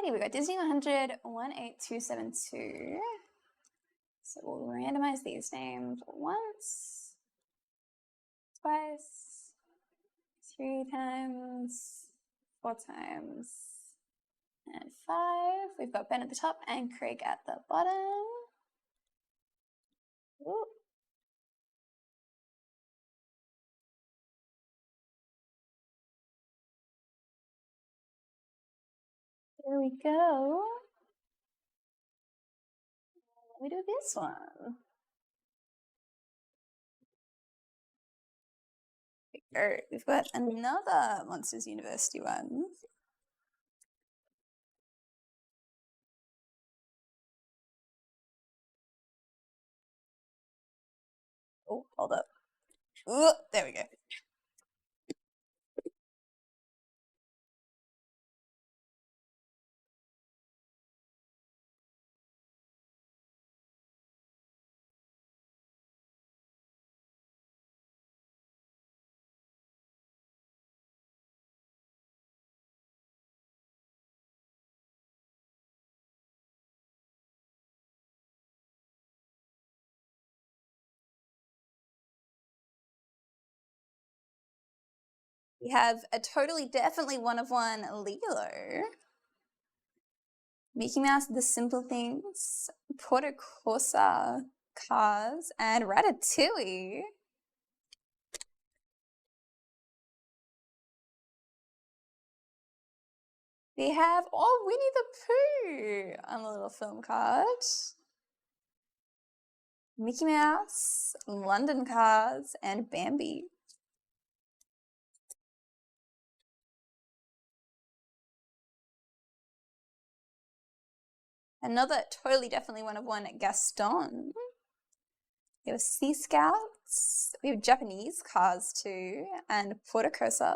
Alrighty, we got Disney 100, 18272. So we'll randomize these names once, twice, 3 times, 4 times, and 5. We've got Ben at the top and Craig at the bottom. Ooh. There we go. Let me do this one. We've got another Monsters University one. Oh, hold up. Ooh, there we go. We have a totally definitely one of one Lilo, Mickey Mouse, The Simple Things, Porter Corsa, Cars, and Ratatouille. We have, Winnie the Pooh on the little film card. Mickey Mouse, London Cars, and Bambi. Another totally definitely one of one Gaston. We have Sea Scouts. We have Japanese Cars too, and Porter Corsa.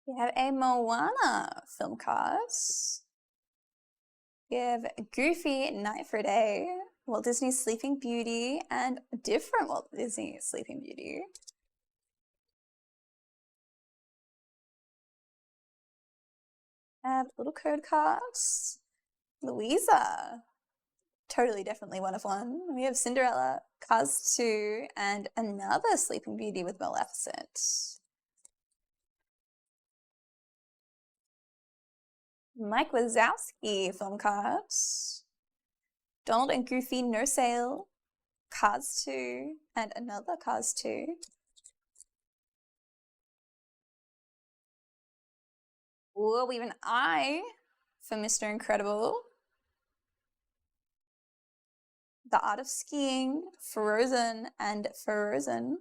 We have a Moana film card. We have Goofy, Night for a Day, Walt Disney's Sleeping Beauty, and a different Walt Disney Sleeping Beauty. We have little code cards. Louisa, totally definitely one of one. We have Cinderella, Cars 2, and another Sleeping Beauty with Maleficent. Mike Wazowski film cards. Donald and Goofy, No Sale, Cars 2, and another Cars 2. Ooh, we have an eye for Mr. Incredible. The Art of Skiing, Frozen, and Frozen.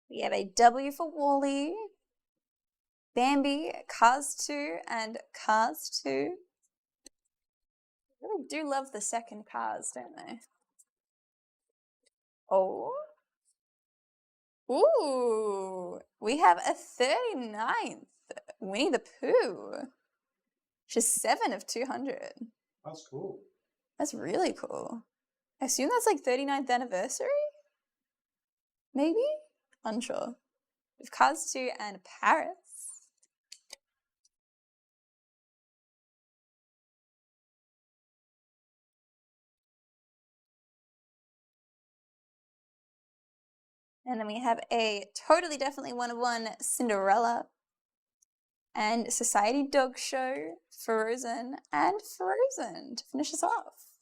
We have a W for Wall-E, Bambi, Cars 2, and Cars 2. I really do love the second Cars, don't they? Oh. Ooh, we have a 39th Winnie the Pooh. Just 7 of 200. That's cool. That's really cool. I assume that's like 39th anniversary? Maybe? Unsure. With Cars 2 and Paris. And then we have a totally definitely one of one Cinderella and Society Dog Show, Frozen, and Frozen to finish us off.